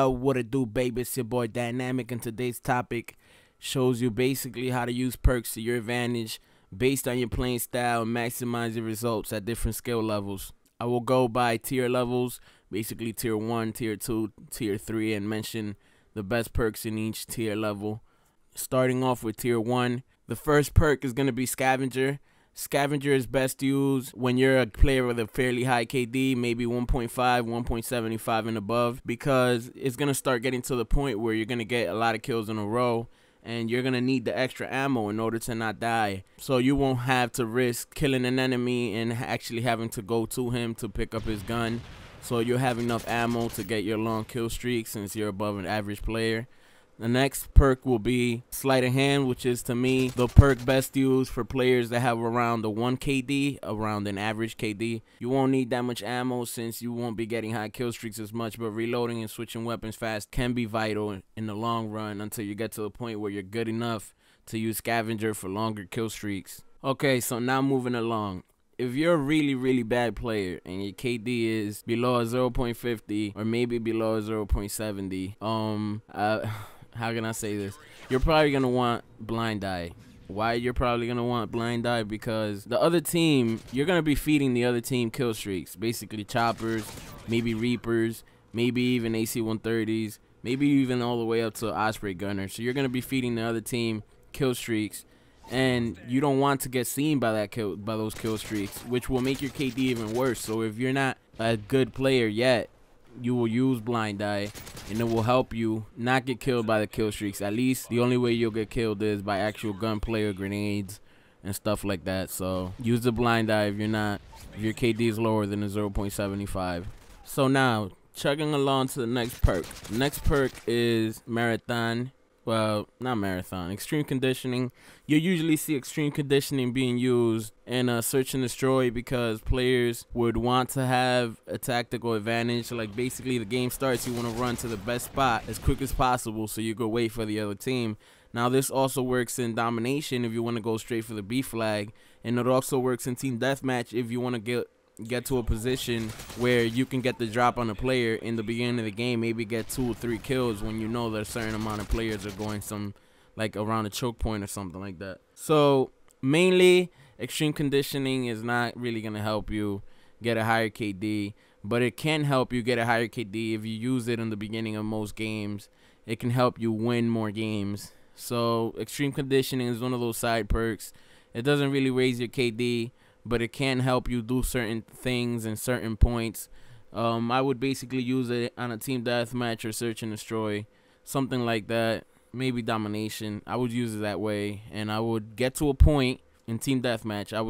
Yo, what it do, baby? It's your boy Dynamic, and today's topic shows you basically how to use perks to your advantage based on your playing style and maximize your results at different skill levels. I will go by tier levels, basically tier 1, tier 2, tier 3, and mention the best perks in each tier level. Starting off with tier 1, the first perk is going to be Scavenger. Scavenger is best used when you're a player with a fairly high KD, maybe 1.5, 1.75 and above, because it's going to start getting to the point where you're going to get a lot of kills in a row and you're going to need the extra ammo in order to not die. So you won't have to risk killing an enemy and actually having to go to him to pick up his gun. So you'll have enough ammo to get your long kill streak since you're above an average player. The next perk will be Sleight of Hand, which is, to me, the perk best used for players that have around the 1 KD, around an average KD. You won't need that much ammo since you won't be getting high kill streaks as much, but reloading and switching weapons fast can be vital in the long run until you get to the point where you're good enough to use Scavenger for longer kill streaks. Okay, so now moving along. If you're a really bad player and your KD is below a 0.50 or maybe below a 0.70, how can I say this? You're probably going to want Blind Eye. Why you're probably going to want Blind Eye? Because the other team, you're going to be feeding the other team kill streaks. Basically choppers, maybe Reapers, maybe even AC-130s, maybe even all the way up to Osprey Gunner. So you're going to be feeding the other team kill streaks. And you don't want to get seen by those kill streaks, which will make your KD even worse. So if you're not a good player yet, you will use Blind Eye, and it will help you not get killed by the kill streaks. At least the only way you'll get killed is by actual gunplay or grenades and stuff like that. So use the Blind Eye if your KD is lower than a 0.75. So now, chugging along to the next perk. The next perk is Marathon. Well, not Marathon, Extreme Conditioning. You usually see Extreme Conditioning being used in Search and Destroy because players would want to have a tactical advantage. Like basically the game starts, you want to run to the best spot as quick as possible so you go wait for the other team. Now this also works in Domination if you want to go straight for the B flag, and it also works in Team Deathmatch if you want to get to a position where you can get the drop on a player in the beginning of the game, maybe get 2 or 3 kills when you know that a certain amount of players are going like around a choke point or something like that. So mainly Extreme Conditioning is not really going to help you get a higher KD, but it can help you get a higher KD if you use it in the beginning of most games. It can help you win more games. So Extreme Conditioning is one of those side perks. It doesn't really raise your KD, but it can help you do certain things and certain points. I would basically use it on a Team Deathmatch or Search and Destroy, something like that. Maybe Domination. I would use it that way, and I would get to a point in Team Deathmatch. I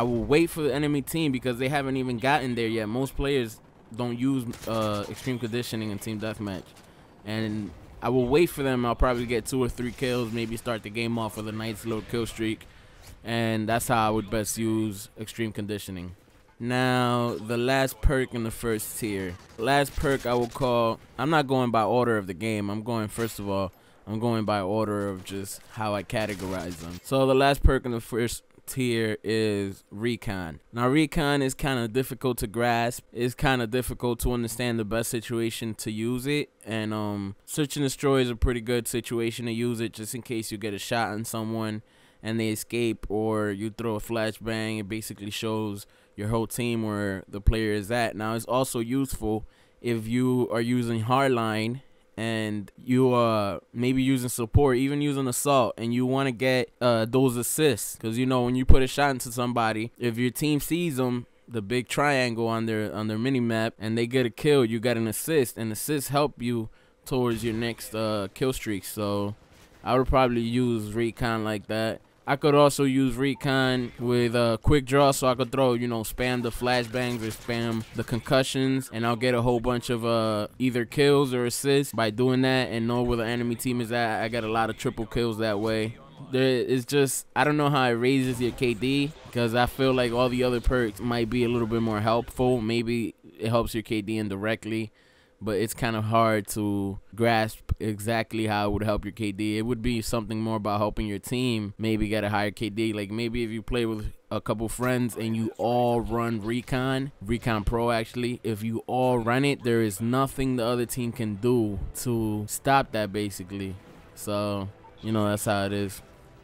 will wait for the enemy team because they haven't even gotten there yet. Most players don't use Extreme Conditioning in Team Deathmatch, and I will wait for them. I'll probably get 2 or 3 kills, maybe start the game off with a nice little kill streak. And that's how I would best use Extreme Conditioning. Now, the last perk in the first tier. Last perk I will call, I'm not going by order of the game. I'm going by order of just how I categorize them. So the last perk in the first tier is Recon. Now, Recon is kind of difficult to grasp. It's kind of difficult to understand the best situation to use it. And Search and Destroy is a pretty good situation to use it just in case you get a shot on someone and they escape, or you throw a flashbang. It basically shows your whole team where the player is at. Now, it's also useful if you are using Hardline and you are maybe using support, even using assault, and you want to get those assists. Because, you know, when you put a shot into somebody, if your team sees them, the big triangle on their mini-map, and they get a kill, you get an assist, and assists help you towards your next kill streak. So I would probably use Recon like that. I could also use Recon with quick draw, so I could throw, you know, spam the flashbangs or spam the concussions, and I'll get a whole bunch of either kills or assists by doing that and know where the enemy team is at. I got a lot of triple kills that way. It's just, I don't know how it raises your KD, because I feel like all the other perks might be a little bit more helpful. Maybe it helps your KD indirectly, but it's kind of hard to grasp exactly how it would help your KD. It would be something more about helping your team maybe get a higher KD. Like maybe if you play with a couple friends and you all run Recon Pro actually, if you all run it, there is nothing the other team can do to stop that basically. So, you know, that's how it is.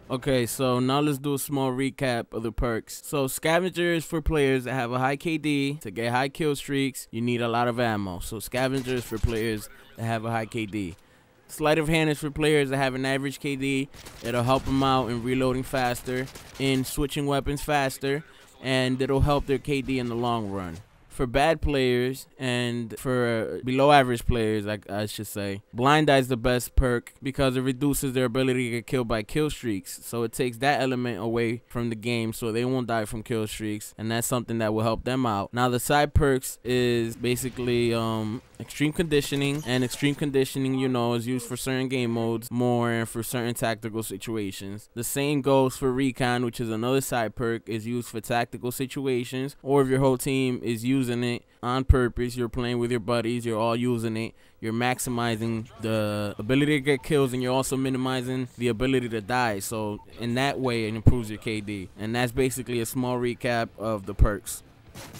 Okay, so now let's do a small recap of the perks. So Scavenger is for players that have a high KD. To get high kill streaks, you need a lot of ammo. So Scavenger is for players that have a high KD. Sleight of hand is for players that have an average KD. It'll help them out in reloading faster, in switching weapons faster, and it'll help their KD in the long run. For bad players and for below average players, I should say, Blind Eye is the best perk because it reduces their ability to get killed by kill streaks. So it takes that element away from the game so they won't die from kill streaks, and that's something that will help them out. Now the side perks is basically extreme conditioning, and extreme conditioning, you know, is used for certain game modes more and for certain tactical situations. The same goes for Recon, which is another side perk, is used for tactical situations, or if your whole team is using it on purpose, you're playing with your buddies, you're all using it, you're maximizing the ability to get kills and you're also minimizing the ability to die. So in that way it improves your KD, and that's basically a small recap of the perks.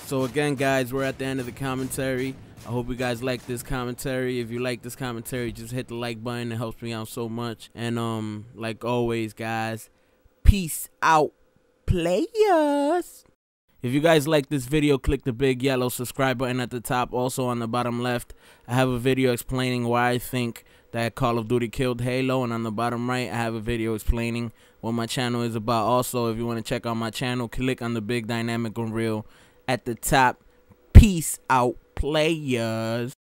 So again guys, we're at the end of the commentary. I hope you guys like this commentary. If you like this commentary, just hit the like button. It helps me out so much. And like always guys, peace out, players. If you guys like this video, click the big yellow subscribe button at the top. Also on the bottom left, I have a video explaining why I think that Call of Duty killed Halo. And on the bottom right, I have a video explaining what my channel is about. Also, if you want to check out my channel, click on the big dynamic Unreal at the top. Peace out, players.